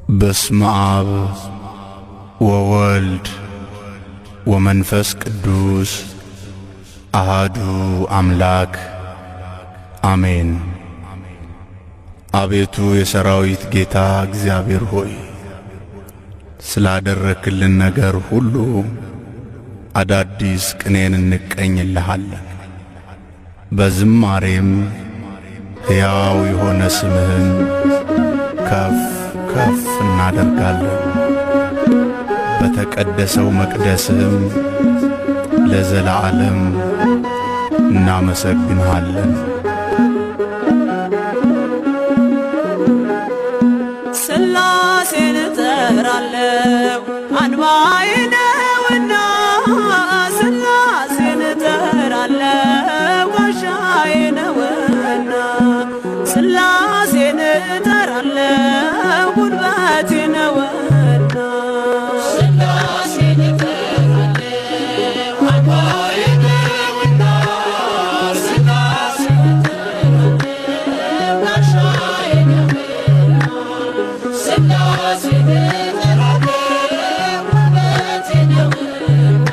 በስመ አብ ወወልድ ወመንፈስ ቅዱስ አሐዱ አምላክ አሜን። አቤቱ የሰራዊት ጌታ እግዚአብሔር ሆይ ስላደረክልን ነገር ሁሉ አዳዲስ ቅኔን እንቀኝልሃለን። በዝማሬም ሕያው የሆነ ስምህን ከፍ ከፍ እናደርጋለን። በተቀደሰው መቅደስህም ለዘላለም እናመሰግንሃለን። ሥላሴን እጠራለሁ አንባዬ ነውና፣ ሥላሴን እጠራለሁ ጋሻዬ ነውና፣ ሥላሴን እጠራለሁ ጉልበቴ ነውና፣ ሥላሴን እጠራለሁ አንባዬ ነውና፣ ሥላሴን እጠራለሁ ጋሻዬ ነውና፣ ሥላሴን እጠራለሁ ጉልበቴ ነውና፣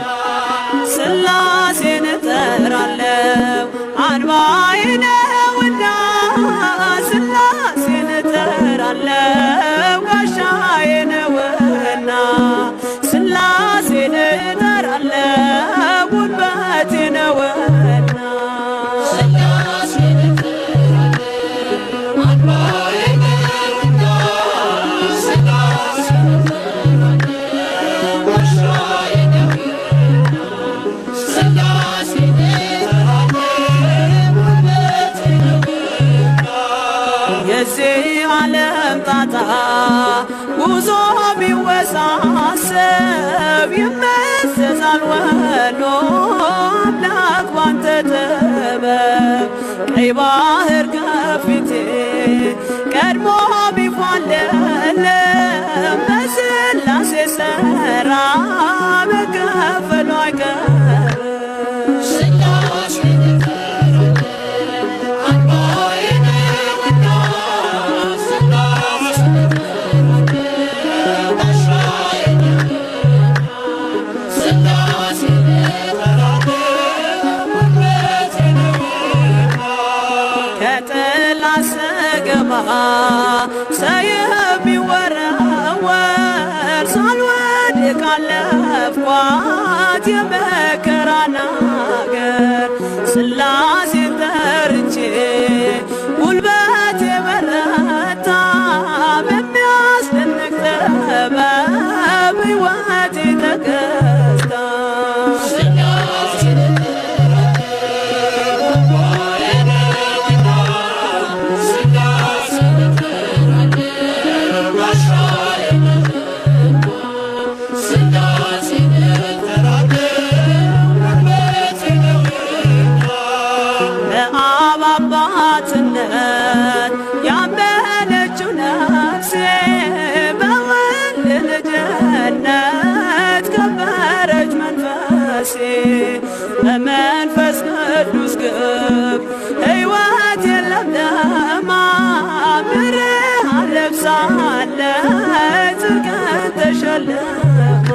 ሥላሴን እጠራለሁ አንባዬ ነውና፣ ሥላሴን እጠራለሁ ጋሻዬ ነውና፣ ሥላሴን እጠራለሁ ጉልበቴ ነውና፣ ሥላሴን እጠራለሁ አንባዬ ነውና፣ ሥላሴን እጠራለሁ ጋሻዬ ነውና፣ ሥላሴን እጠራለሁ ጉልበቴ ነውና። የዚህ ዓለም ጣጣ ጉዞ ቢወሳሰብ ይመዘዛል ወሎ አምላክ ባንተ ጥበብ። ቀይ ባህር ከፊቴ ቀድሞ ቢፋለለም በሥላሴ ሥራ መከፈሉ አይቀርም። ሥላሴን እጠራለሁ አንባዬ ነውና፣ ሥላሴን እጠራለሁ ጋሻዬ ነውና፣ ሥላሴን እጠራለሁ ጉልበቴ ነውና። ከጠላት ስገባ ሰይፍ ቢወረወር ሳልወድቅ አለፍኳት የመከራን አገር። ሥላሴን ጠርቼ ጉልበቴ በረታ በሚያስደንቅ ጥበብ ሕይወቴ ተገዝታ። ሥላሴን እጠራለሁ አንባዬ ነውና፣ ሥላሴን እጠራለሁ ጋሻዬ ነውና፣ ሥላሴን እጠራለሁ ጉልበቴ ነውና። በአብ አባትነት ያመነችው ነፍሴ በወልድ ልጅነት ከበረች መንፈሴ። በመንፈስ ቅዱስ ግብ ሕይወት ለምለማ ብርሃን ለብሳለች ጽድቅን ተሸልማ።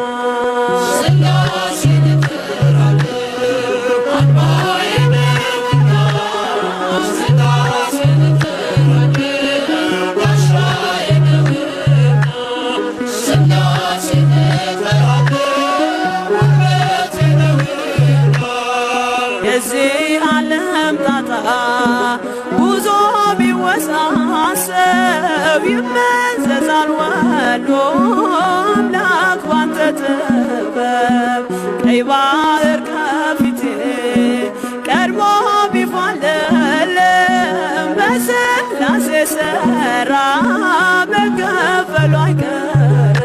ሥላሴን እጠራለሁ አንባዬ ነውና፣ ሥላሴን እጠራለሁ ጋሻዬ ነውና፣ ሥላሴን እጠራለሁ ጉልበቴ ነውና። የዚህ ዓለም ጣጣ ጉዞ ቢወሳሰብ ይመዘዛል ወሎ አምላክ ባንተ ጥበብ። ቀይ ባህር ከፊቴ ቀድሞ ቢፋለለም በሥላሴ ሥራ መከፈሉ አይቀርም።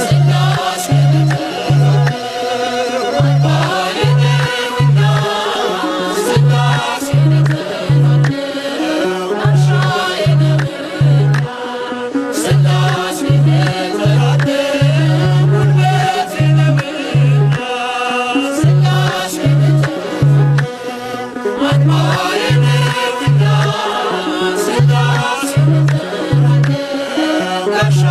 ሥላሴን እጠራለሁ አንባዬ ነውና፣ ሥላሴን እጠራለሁ ጋሻዬ ነውና፣ ሥላሴን እጠራለሁ ጉልበቴ ነውና፣ ሥላሴን እጠራለሁ አንባዬ ነውና፣ ሥላሴን እጠራለሁ ጋሻዬ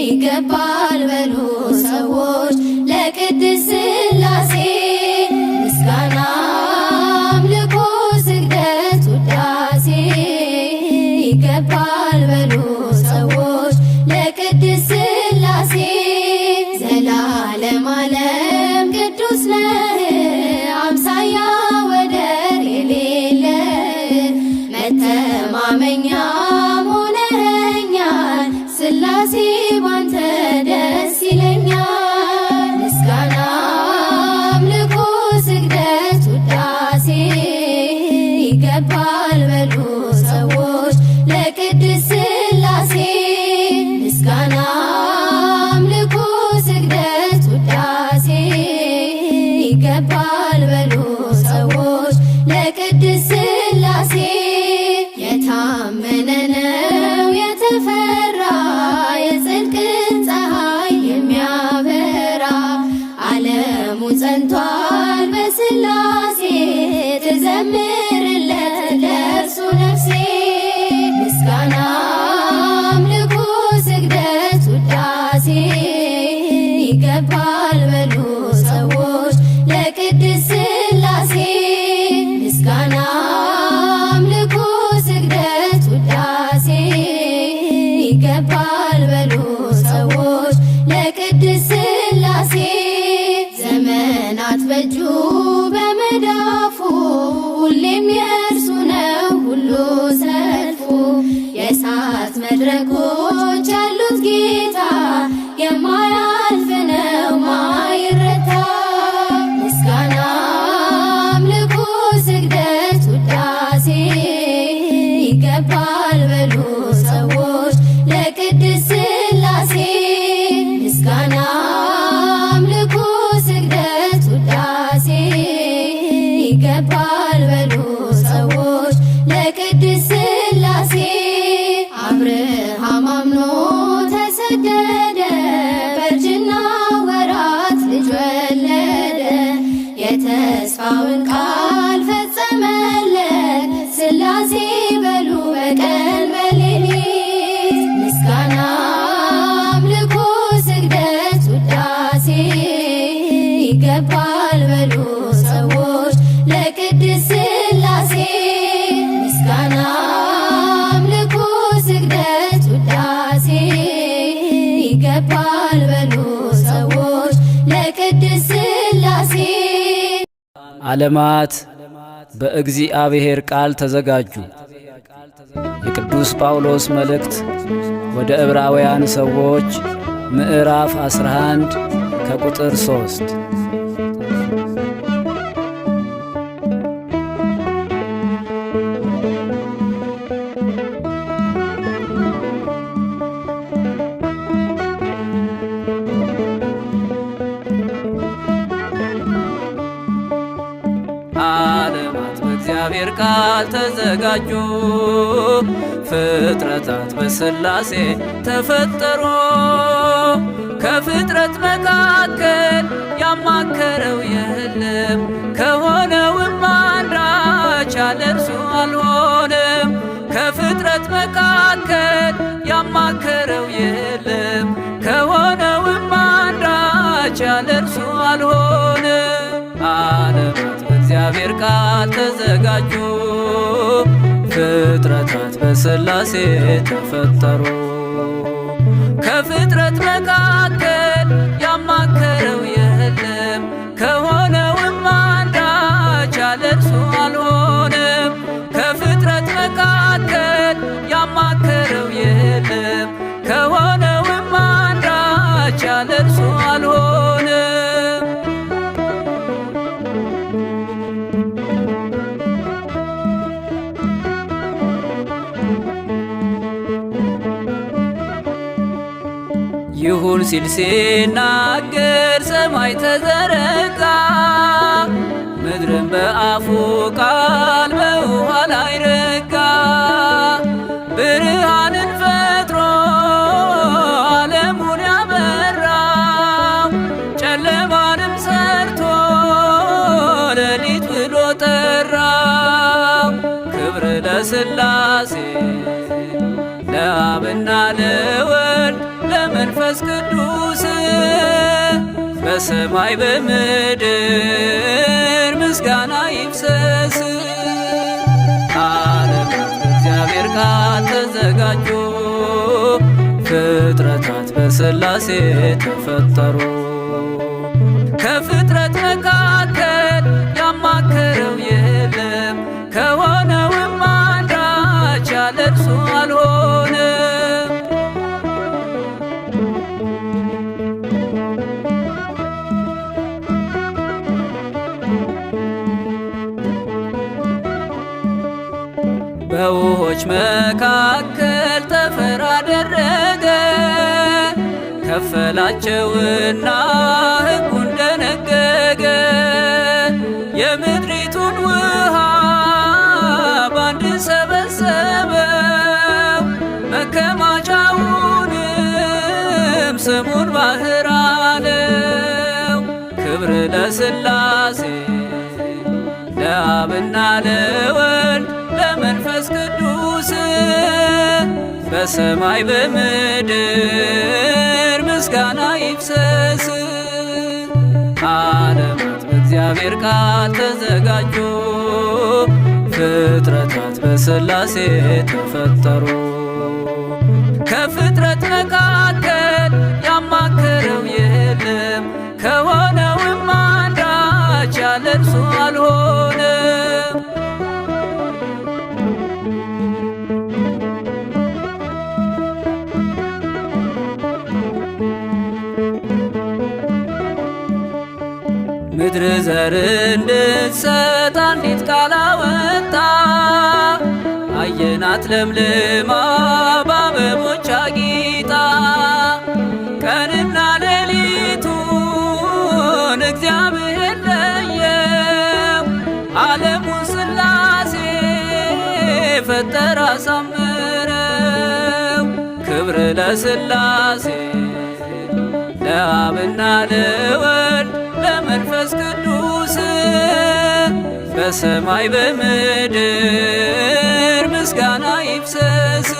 ይገባል በሉ ሰዎች ለቅድስት ሥላሴ ምስጋና አምልኮ ስግደት ውዳሴ ይገባል በሉ ሰዎች ለቅድስት ሥላሴ ዘላለም ዓለም ቅዱስ ነህ አምሳያ ወደር የሌለ መተማመኛ ሥላሴ ባንተ ደስ ይለኛል። ምስጋና አምልኮ ስግደት ውዳሴ ይገባል በሉ ሰዎች ለቅድስት ሥላሴ ምስጋና አምልኮ ስግደት ውዳሴ ይገባል በሉ ሰዎች ለቅድስት ሥላሴ የታመነ ነው የተፈራ የጽድቅን ፀሐይ የሚያበራ ዓለሙ ጸንቷል በሥላሴ ትዘምርለት ለእርሱ ነፍሴ ምስጋና አምልኮ ስግደት ውዳሴ ይገባል በሉ ሰዎች ለቅድስት ሥላሴ ምስጋና አምልኮ ስግደት ውዳሴ ይገባል በሉ ሰዎች ለቅድስት ሥላሴ ዘመናት በእጁ በመዳፉ ሁሌም የእርሱ ነው ሁሉ ሰልፉ የእሳት መድረኮች ያሉት ጌታ የማያልፍ ነው ማይረታ ምስጋና አምልኮ ስግደት ውዳሴ ይገባል በሉ ሰዎች ለቅድስት ሥላሴ ምስጋና አምልኮ ስግደት ውዳሴ ይገባል በሉ ሰዎች ለቅድስት ሥላሴ አብርሃም አምኖ ተሰደደ በእርጅና ወራት ልጅ ወለደ የተስፋውን ቃል ፈጸመለት ሥላሴ በሉ በቀን በሌሊት ምስጋና አምልኮ ስግደት ውዳሴ ይገባል በሉ ሰዎች ለቅድስት ሥላሴ ምስጋና አምልኮ ስግደት ውዳሴ ይገባል በሉ ሰዎች ለቅድስት ሥላሴ ዓለማት በእግዚአብሔር ቃል ተዘጋጁ። የቅዱስ ጳውሎስ መልእክት ወደ ዕብራውያን ሰዎች ምዕራፍ 11 ከቁጥር 3 ዓለማት በእግዚአብሔር ቃል ተዘጋጁ፣ ፍጥረታት በሥላሴ ተፈጠሩ። ከፍጥረት መካከል ያማከረው የለም፣ ከሆነውም አንዳች ያለ እርሱ አልሆነም። ከፍጥረት መካከል ያማከረው የለም፣ ከሆነውም አንዳች ያለ እርሱ አልሆነም። ዓለማት በእግዚአብሔር ቃል ተዘጋጁ፣ ፍጥረታት በሥላሴ ተፈጠሩ። ከፍጥረት መካከል ያማከረው የለም፣ ከሆነውም አንዳች ያለ እርሱ አልሆነም። ከፍጥረት መካከል ያማከረው የለም፣ ከሆነውም አንዳች ያለ እርሱ አልሆነም። ይሁን ሲል ሲናገር ሰማይ ተዘረጋ፣ ምድርን በአፉ ቃል በውኃ ላይ ረጋ። ብርሃንን ፈጥሮ ዓለሙን ያበራው፣ ጨለማንም ሰርቶ ሌሊት ብሎ ጠራው። ክብር ለሥላሴ ለአብና ለወልድ ለመንፈስ ቅዱስ በሰማይ በምድር ምስጋና ይፍሰስ። ዓለማት በእግዚአብሔር ቃል ተዘጋጁ፣ ፍጥረታት በሥላሴ ተፈጠሩ። ከፍጥረት መካከል ያማከረው የለም፣ ከሆነውም አንዳች ያለ እርሱ አልሆነም። በውኆች መካከል ጠፈር አደረገ፣ ከፈላቸውና ሕጉን ደነገገ። የምድሪቱን ውሃ ባንድ ሰበሰበው፣ መከማቻውንም ስሙን ባሕር አለው። ክብር ለሥላሴ ለአብና ለወልድ ለመንፈስ ቅዱስ በሰማይ በምድር ምስጋና ይፍሰስ። ዓለማት በእግዚአብሔር ቃል ተዘጋጁ፣ ፍጥረታት በሥላሴ ተፈጠሩ። ከፍጥረት መካከል ያማከረው የለም፣ ከሆነውም አንዳች ያለ እርሱ አልሆነም። ምድር ዘር እንድትሰጥ አንዲት ቃል አወጣ፣ አየናት ለምልማ በአበቦች አጊጣ። ቀንና ሌሊቱን እግዚአብሔር ለየው፣ ዓለሙን ሥላሴ ፈጠረ አሳምረው። ክብር ለሥላሴ ለአብና ለወልድ ለመንፈስ ቅዱስ በሰማይ በምድር ምስጋና ይፍሰስ።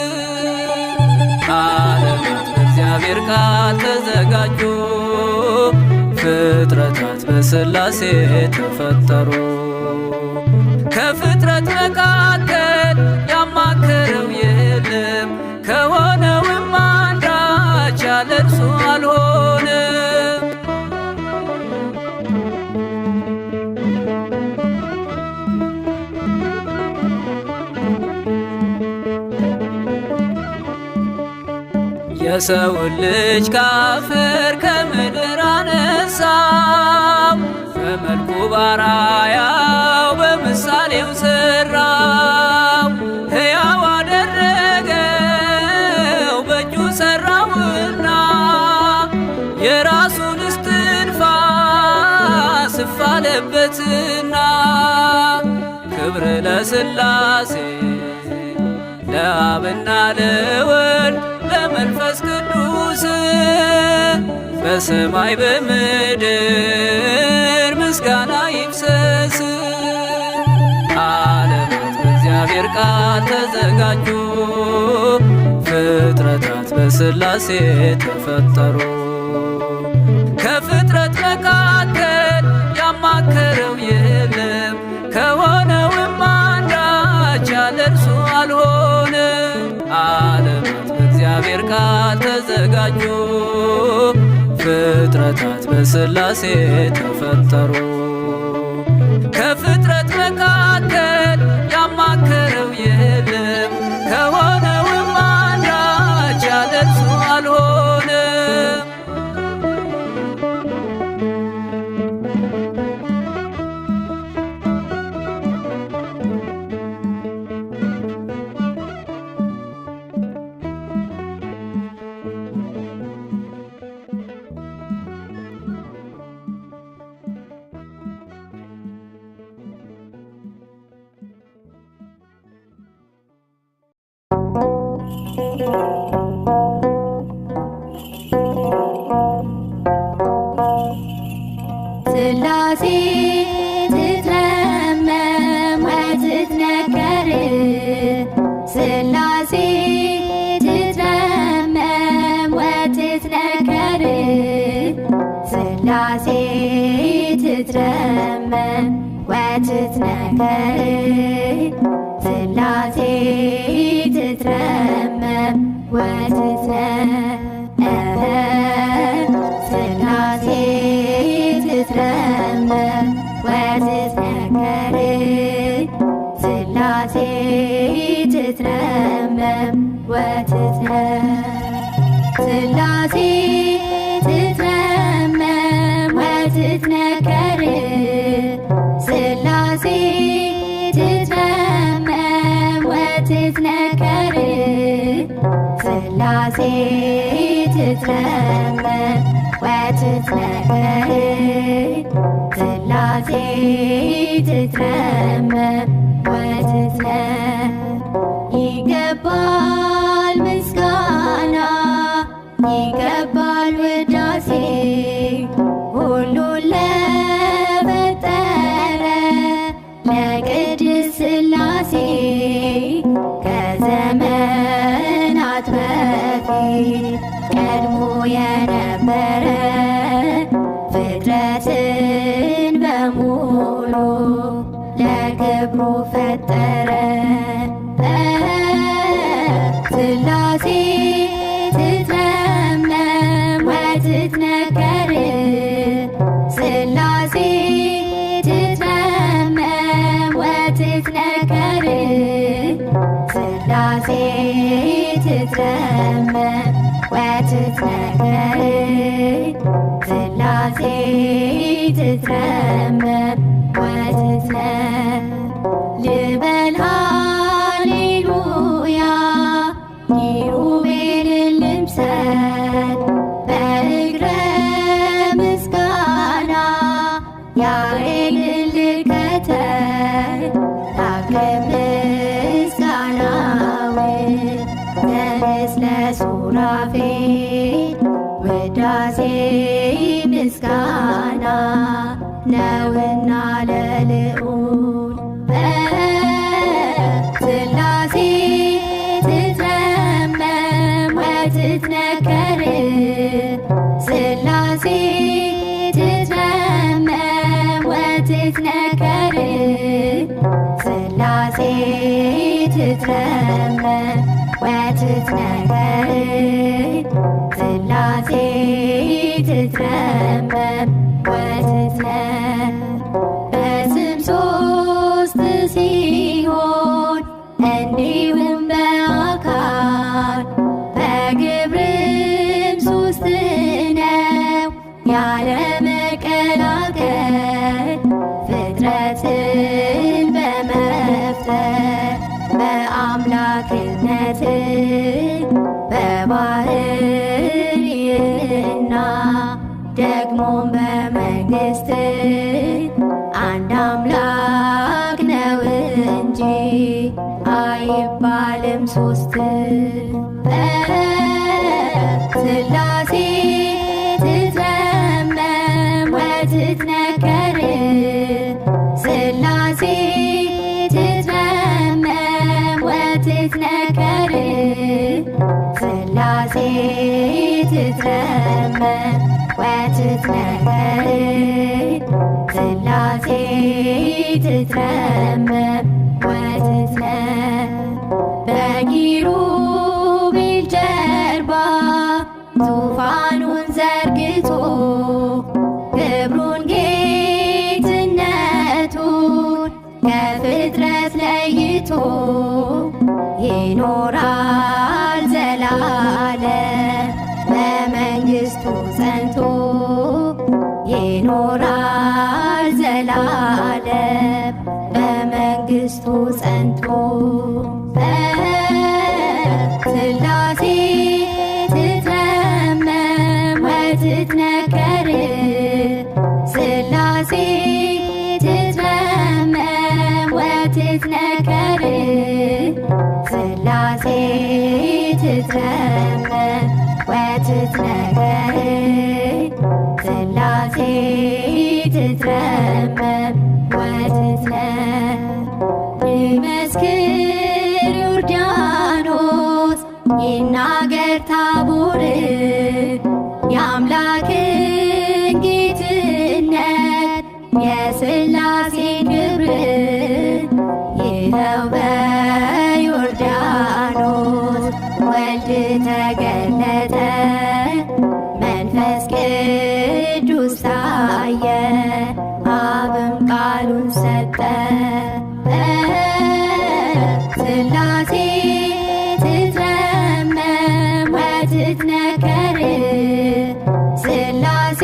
ዓለማት በእግዚአብሔር ቃል ተዘጋጁ፣ ፍጥረታት በሥላሴ ተፈጠሩ። ከፍጥረት መካከል ያማከረው የለም፣ ከሆነውም አንዳች ያለ እርሱ አልሆነም። የሰውን ልጅ ካፈር ከምድር አነሳው፣ በመልኩ ባራያው በምሳሌው ሠራው። ሕያው አደረገው በእጁ ሠራውና፣ የራሱን እስትንፋስ እፍ አለበትና። ክብር ለሥላሴ ለአብና ለወልድ ለመንፈስ ቅዱስ በሰማይ በምድር ምስጋና ይፍሰስ። ዓለማት በእግዚአብሔር ቃል ተዘጋጁ፣ ፍጥረታት በሥላሴ ተፈጠሩ። ከፍጥረት መካከል ያማከረው የለም፣ ከሆነውም አንዳች ያለ እርሱ አልሆነም። ዓለማት በእግዚአብሔር ቃል ተዘጋጁ፣ ፍጥረታት በሥላሴ ተፈጠሩ። ከፍጥረት መካከል ያማከረው የለም፣ ከሆነውም አንዳች ያለ እርሱ አልሆነም። ሥላሴ ትትረመም ወትትነከር ሥላሴ ትትረመም ወትትነከር ሥላሴ ትትረመም ወትትነከር ሥላሴ ትትረመም ወትትነከር ሥላሴ ትትረመም ወትትነከር ሥላሴ ትትረመም ወትትነከር ሥላሴ ትትረመም ወትትነከር ሥላሴ ትትረመም ወትትነከር ሥላሴ ትትረመም ወትትነከር ሥላሴ ትትረመም ወትትነከር ይገባል ምስጋና ይገባል ውዳሴ ሁሉን ለፈጠረ ለቅድስት ሥላሴ ከዘመናት በፊት ቀድሞ የነበረ ፍጥረትን በሙሉ ለክብሩ ፈጠረ። ሥላሴ ትትረመም ወትትነከር ሥላሴ ትትረመም ወትትነከር ሥላሴ ትትረመም ወትትነከር ሥላሴ ትትረመም ወትትነከር ልበል ሃሌሉያ ኪሩቤልን ልምሰል በእግረ ምስጋና ያሬድን ልከተል ላቅርብ ምስጋናውን ለምስለ ሱራፌል ውዳሴ ምስጋና ነውና ለልዑል ሥላሴ ትትረመም ወትትነከር ሥላሴ ትትረመም ወትትነከር ሥላሴ ትትረመም ወትትነከር ሥላሴ ትትረመም ወትትነከር በስም ሦስት ሲሆን እንዲሁም በአካል በግብርም ሦስት ነው ያለ መቀላቀል ፍጥረትን በመፍጠር በአምላክነት በባሕርይና ደግሞም በመንግሥት አንድ አምላክ ነው እንጂ አይባልም ሦስት። ሥላሴ ትትረመም ወትትነከር ሥላሴ ትትረመም ወትትነከር ሥላሴ ትትረመም ወትትነከር ሥላሴ ትትረመም ወትትነከር በኪሩቤል ጀርባ ዙፋኑን ዘርግቶ ክብሩን ጌትነቱን ከፍጥረት ለይቶ ይኖራል ዘላለም በመንግሥቱ ጸንቶ ይኖራል ዘላለም በመንግሥቱ ጸንቶ ሥላሴ ትትረመም ወትትነከር ሥላሴ ትትረመም ወትትነከር ሥላሴ ትትረመም ወትትነገር ሥላሴ ትትረመም ወትትነገር ይመስክር ዮርዳኖስ ይናገር ታቦር የአምላክን ጌትነት የሥላሴን ክብር ይኸው በዮርዳኖስ ወልድ ተገለጠ መንፈስ ቅዱስ ታየ አብም ቃሉን ሰጠ ሥላሴ ትትረመም ወትትነከር ሥላሴ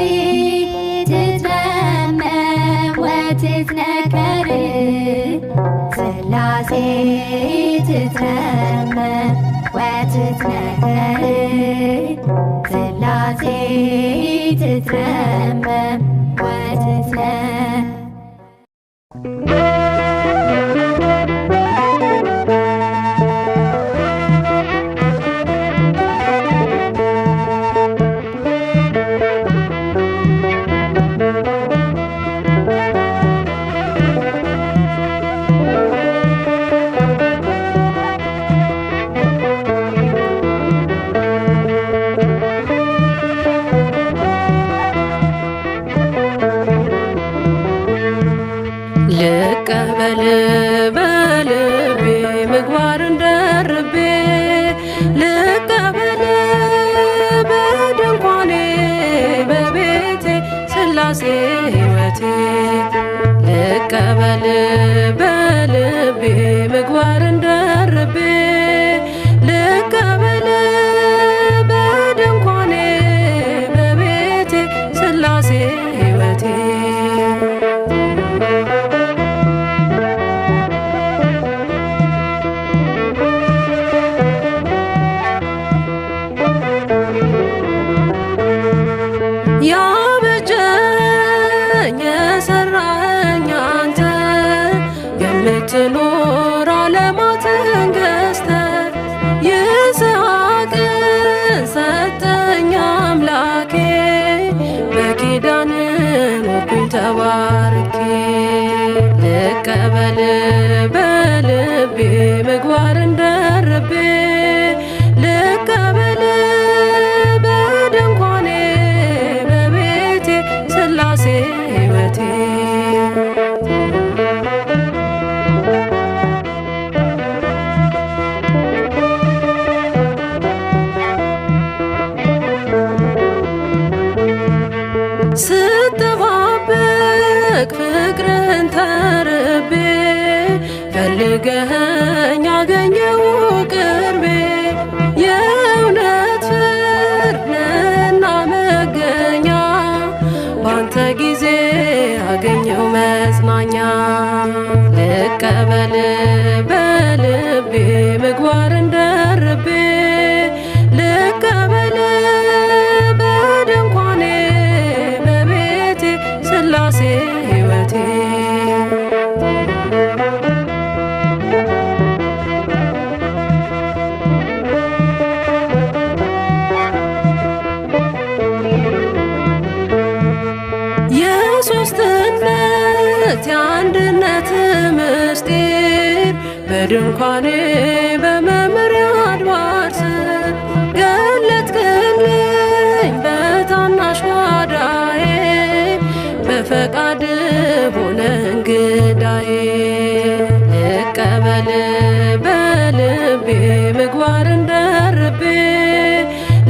ትትረመም ወትትነከር ሥላሴ ትትረመም ወትትነከር ሥላሴ ትትረመም ወትትነከር ልቀበል በልቤ ምግባርን ደርቤ ልቀበል በድንኳኔ በቤቴ ሥላሴ ሕይወቴ ልቀበል በልቤ ምግባርን ደርቤ ልቀበል በድንኳኔ በቤቴ ሥላሴ ሕይወቴ ያበጀኝ የሰራኸኝ አንተ የምትኖር ዓለማትን ገዝተህ ይስሐቅን ሰጠኝ አምላኬ በኪዳን ኖርኩኝ ተባርኬ ልቀበል በልቤ ምግባርን ደርቤ ልቀበል በድንኳኔ በቤቴ ሥላሴ ሕይወቴ ስጠባበቅ ፍቅርህን ተርቤ ፈልገኸኝ አገኘሁ ቅርቤ የእውነት ፍርድ ነህና መገኛ ባንተ ጊዜ አገኘሁ መጽናኛ ልቀበል በልቤ ምግባርን ደርቤ ልቀበል በድንኳኔ በቤቴ ሥላሴ ሕይወቴ የሦስትነት የአንድነት ምስጢር በድንኳኔ በመምሪያ አድባር ስር ገለጥክልኝ በታናሽ ጓዳዬ በፈቃድ ሆነ እንግዳዬ ልቀበል በልቤ ምግባርን ደርቤ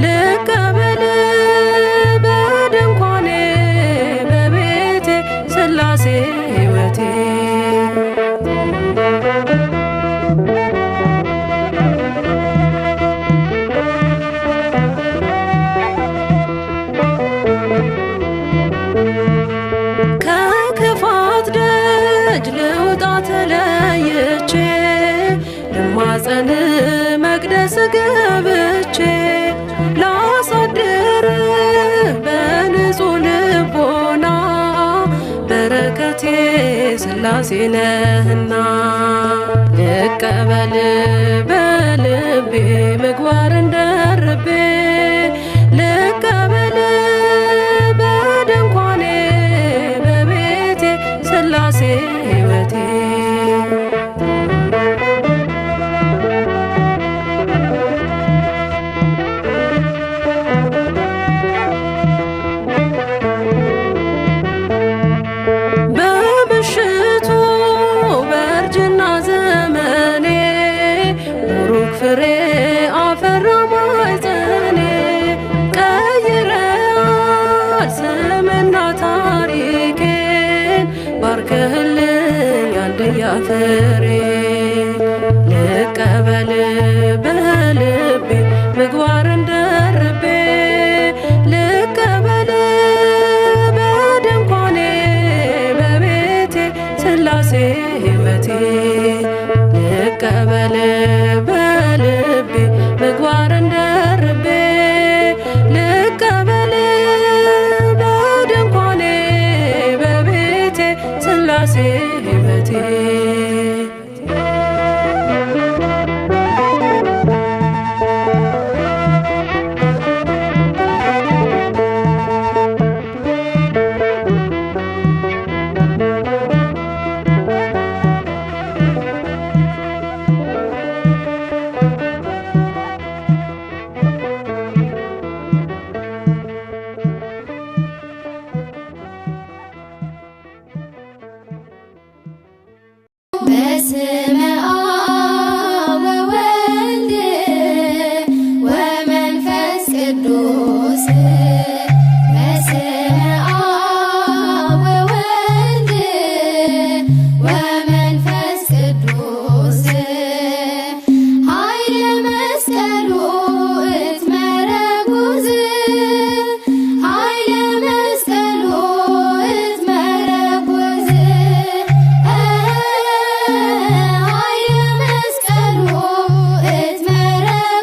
ልቀበል በድንኳኔ በቤቴ ሥላሴ ሕይወቴ ከክፋት ደጅ ልውጣ ተለይቼ ልማጸን መቅደስ ገብቼ ላሳድር በንጹሕ ልቦና በረከቴ ሥላሴ ነህና ልቀበል በልቤ ምግባርን ደርቤ ልቀበል በድንኳኔ በቤቴ ሥላሴ ሕይወቴ በምሽቱ በእርጅና ዘመኔ ቡሩክ ፍሬ አፈራ ማኅፀኔ ቀይረሃል ስምና ታሪኬን ባርከህልኝ አንድያ ፍሬ ልቀበል በልቤ ምግባርን ደርቤ ልቀበል በድንኳኔ በቤቴ ሥላሴ ሕይወቴ ልቀበል በልቤ ምግባርን ደርቤ ልቀበል በድንኳኔ በቤቴ ሥላሴ ሕይወቴ በስመ አብ ወወልድ ወመንፈስ ቅዱስ በስመ አብ ወወልድ ወመንፈስ ቅዱስ ኃይለ መስቀሉ እትመረጉዝ ኃይለ መስቀሉ እትመረጉዝ በስመ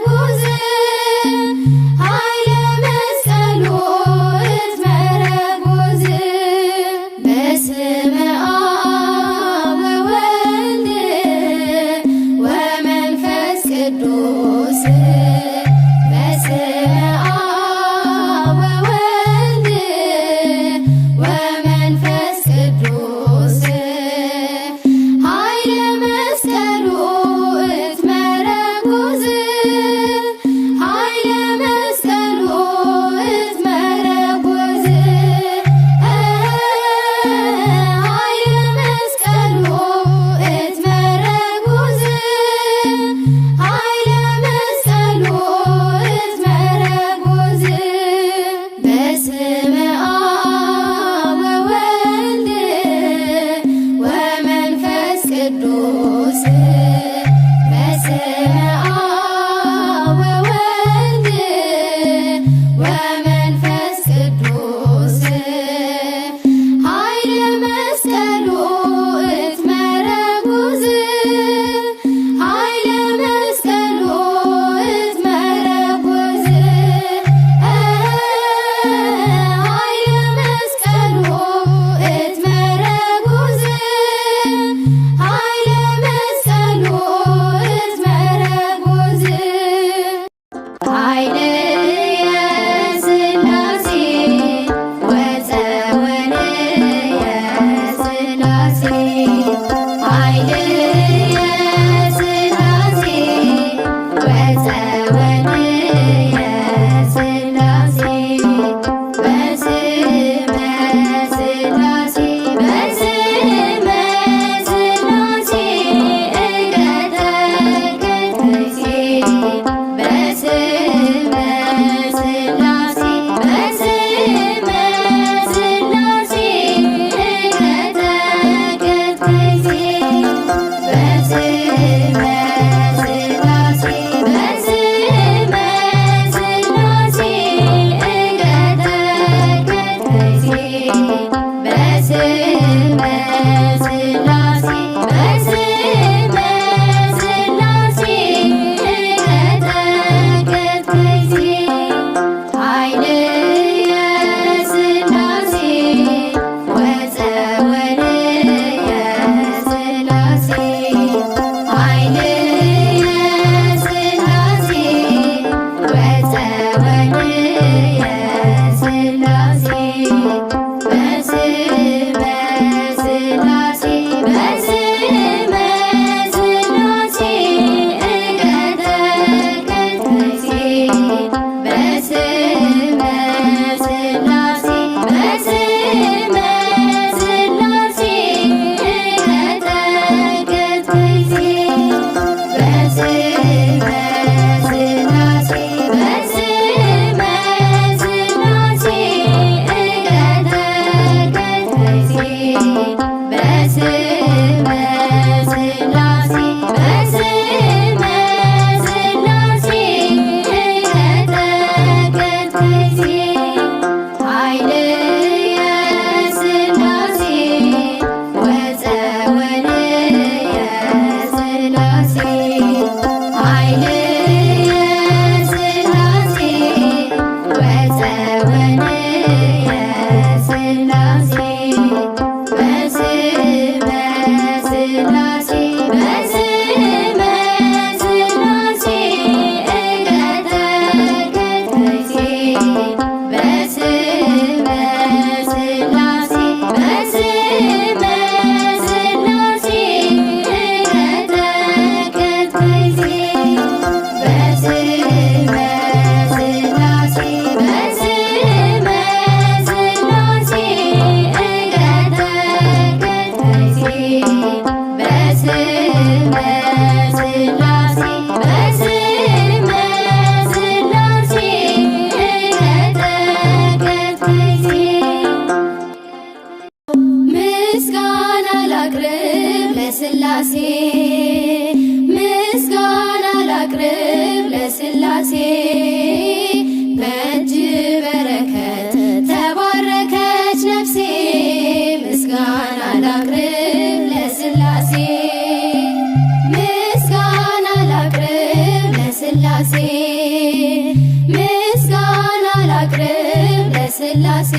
ለሥላሴ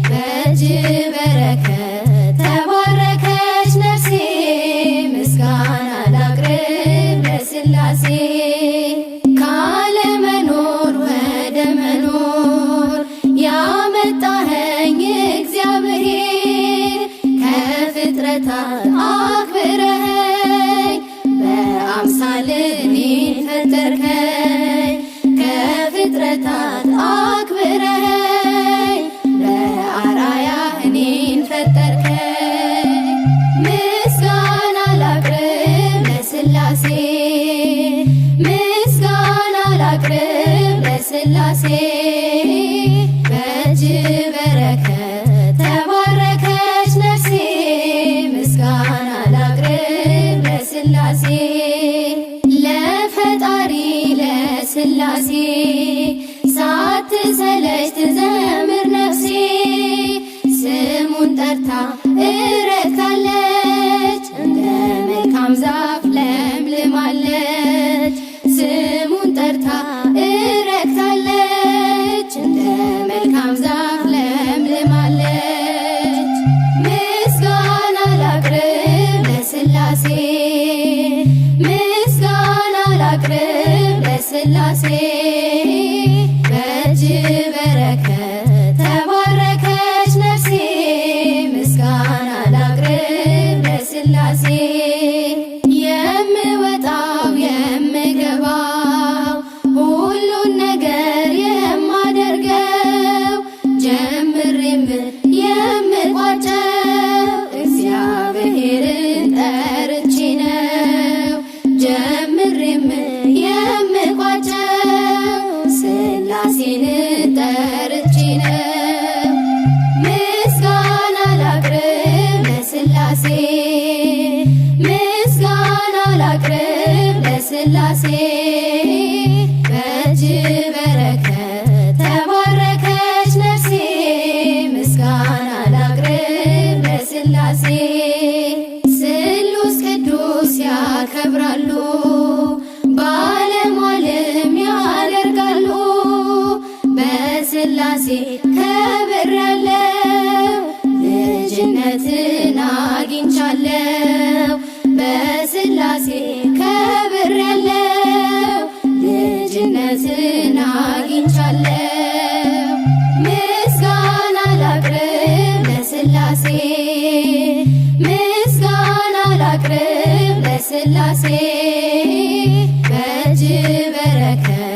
በእጅ በረከት ተባረከች ነፍሴ ምስጋና ላቅርብ ለሥላሴ ካለመኖር ወደ መኖር ያመጣኸኝ እግዚአብሔር ከፍጥረታት አክብረኸኝ በአምሳልህ እኔን ፈጠርከኝ ከፍጥረታት አክብረኸኝ በአርአያህ እኔን ፈጠርከኝ ምስጋና ላቅርብ ለሥላሴ ምስጋና ላቅርብ ለሥላሴ በእጅ በረከት ተባረከች ነፍሴ ምስጋና ላቅርብ ለሥላሴ ለፈጣሪ ለሥላሴ ሳትሰለች ትዘምር ነፍሴ ስሙን ጠርታ እረክታለች እንደ መልካም ዛፍ ለምልማለች ስሙን ጠርታ እረክታለች እንደ መልካም ዛፍ ለምልማለች ምስጋና ላቅርብ ለሥላሴ ምስጋና ላቅርብ ለሥላሴ በእጅ በረከት ተባረከች ነፍሴ ምስጋና ላቅርብ ለሥላሴ የምወጣው የምገባው ሁሉን ነገር የማደርገው ጀምሬም የምቋጨው እግዚአብሔርን ጠርቼ ነው ጀምሬም የምቋጨው ሥላሴን ጠርቼ ነው ምስጋና ላቅርብ ለሥላሴ ምስጋና ላቅርብ ለሥላሴ በእጅ በረከት ተባረከች ነፍሴ ምስጋና ላቅርብ ለሥላሴ ስሉስ ቅዱስ ያከብራሉ ባለሟልም ያደርጋሉ በሥላሴ ከብሬያለሁ ልጅነትን አግኝቻለሁ በሥላሴ ከብሬያለሁ ልጅነትን አግኝቻለሁ ምስጋና ላቅርብ ለሥላሴ ምስጋና ላቅርብ ለሥላሴ በእጅ በረከት